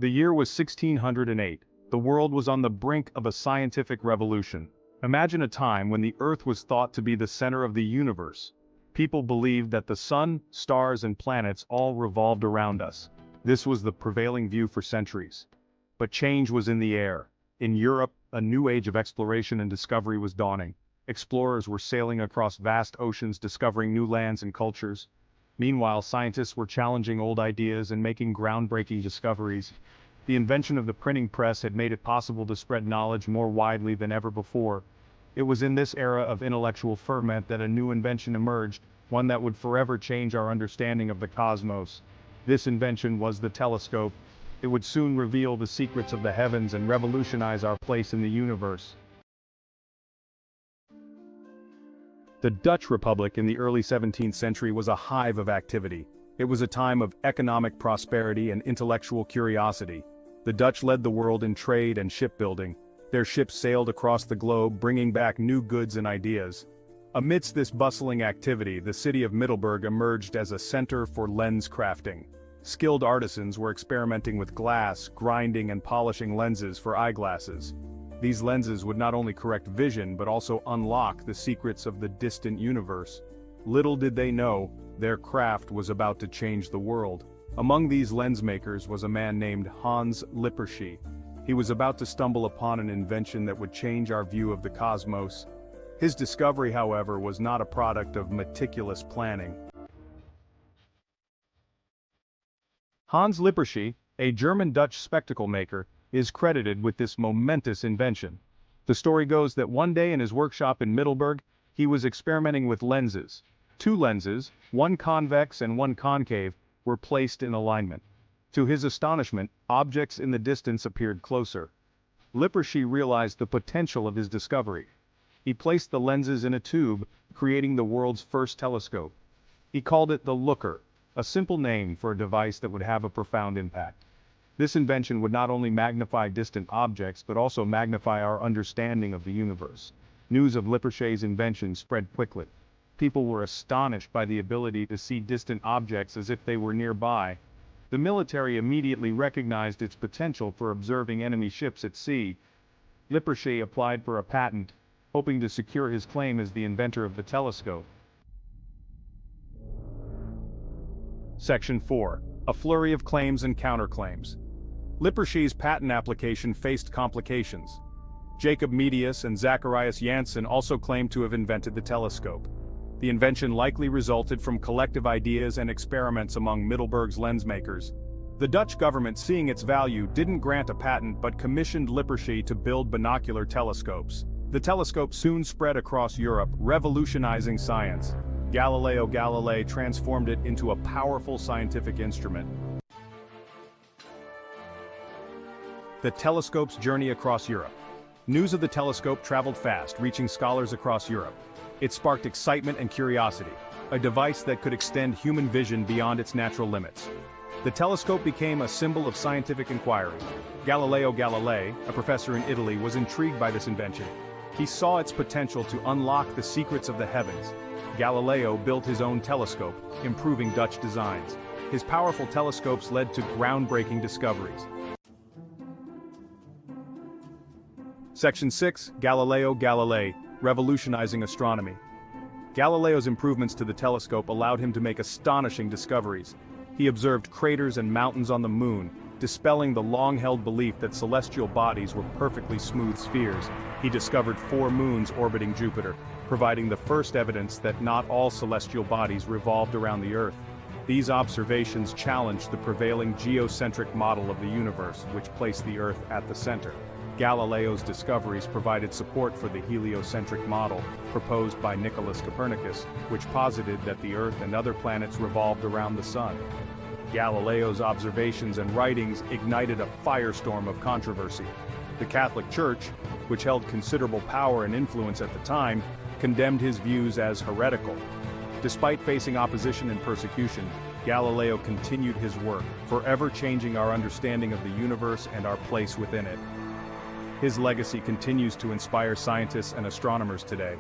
The year was 1608. The world was on the brink of a scientific revolution. Imagine a time when the Earth was thought to be the center of the universe. People believed that the sun, stars, and planets all revolved around us. This was the prevailing view for centuries. But change was in the air. In Europe, a new age of exploration and discovery was dawning. Explorers were sailing across vast oceans, discovering new lands and cultures. Meanwhile, scientists were challenging old ideas and making groundbreaking discoveries. The invention of the printing press had made it possible to spread knowledge more widely than ever before. It was in this era of intellectual ferment that a new invention emerged, one that would forever change our understanding of the cosmos. This invention was the telescope. It would soon reveal the secrets of the heavens and revolutionize our place in the universe. The Dutch Republic in the early 17th century was a hive of activity. It was a time of economic prosperity and intellectual curiosity. The Dutch led the world in trade and shipbuilding. Their ships sailed across the globe, bringing back new goods and ideas. Amidst this bustling activity, the city of Middelburg emerged as a center for lens crafting. Skilled artisans were experimenting with glass, grinding and polishing lenses for eyeglasses. These lenses would not only correct vision but also unlock the secrets of the distant universe. Little did they know, their craft was about to change the world. Among these lens makers was a man named Hans Lippershey. He was about to stumble upon an invention that would change our view of the cosmos. His discovery, however, was not a product of meticulous planning. Hans Lippershey, a German-Dutch spectacle maker, is credited with this momentous invention. The story goes that one day in his workshop in Middelburg, he was experimenting with lenses. Two lenses, one convex and one concave, were placed in alignment. To his astonishment, objects in the distance appeared closer. Lippershey realized the potential of his discovery. He placed the lenses in a tube, creating the world's first telescope. He called it the looker, a simple name for a device that would have a profound impact. This invention would not only magnify distant objects but also magnify our understanding of the universe. News of Lippershey's invention spread quickly. People were astonished by the ability to see distant objects as if they were nearby. The military immediately recognized its potential for observing enemy ships at sea. Lippershey applied for a patent, hoping to secure his claim as the inventor of the telescope. Section 4. A flurry of claims and counterclaims. Lippershey's patent application faced complications. Jacob Medius and Zacharias Janssen also claimed to have invented the telescope. The invention likely resulted from collective ideas and experiments among Middelburg's lens makers. The Dutch government, seeing its value, didn't grant a patent but commissioned Lippershey to build binocular telescopes. The telescope soon spread across Europe, revolutionizing science. Galileo Galilei transformed it into a powerful scientific instrument. The telescope's journey across Europe. News of the telescope traveled fast, reaching scholars across Europe. It sparked excitement and curiosity, a device that could extend human vision beyond its natural limits. The telescope became a symbol of scientific inquiry. Galileo Galilei, a professor in Italy, was intrigued by this invention. He saw its potential to unlock the secrets of the heavens. Galileo built his own telescope, improving Dutch designs. His powerful telescopes led to groundbreaking discoveries. Section 6. Galileo Galilei, revolutionizing astronomy. Galileo's improvements to the telescope allowed him to make astonishing discoveries. He observed craters and mountains on the moon, dispelling the long-held belief that celestial bodies were perfectly smooth spheres. He discovered 4 moons orbiting Jupiter, providing the first evidence that not all celestial bodies revolved around the Earth. These observations challenged the prevailing geocentric model of the universe, which placed the Earth at the center. Galileo's discoveries provided support for the heliocentric model, proposed by Nicholas Copernicus, which posited that the Earth and other planets revolved around the Sun. Galileo's observations and writings ignited a firestorm of controversy. The Catholic Church, which held considerable power and influence at the time, condemned his views as heretical. Despite facing opposition and persecution, Galileo continued his work, forever changing our understanding of the universe and our place within it. His legacy continues to inspire scientists and astronomers today.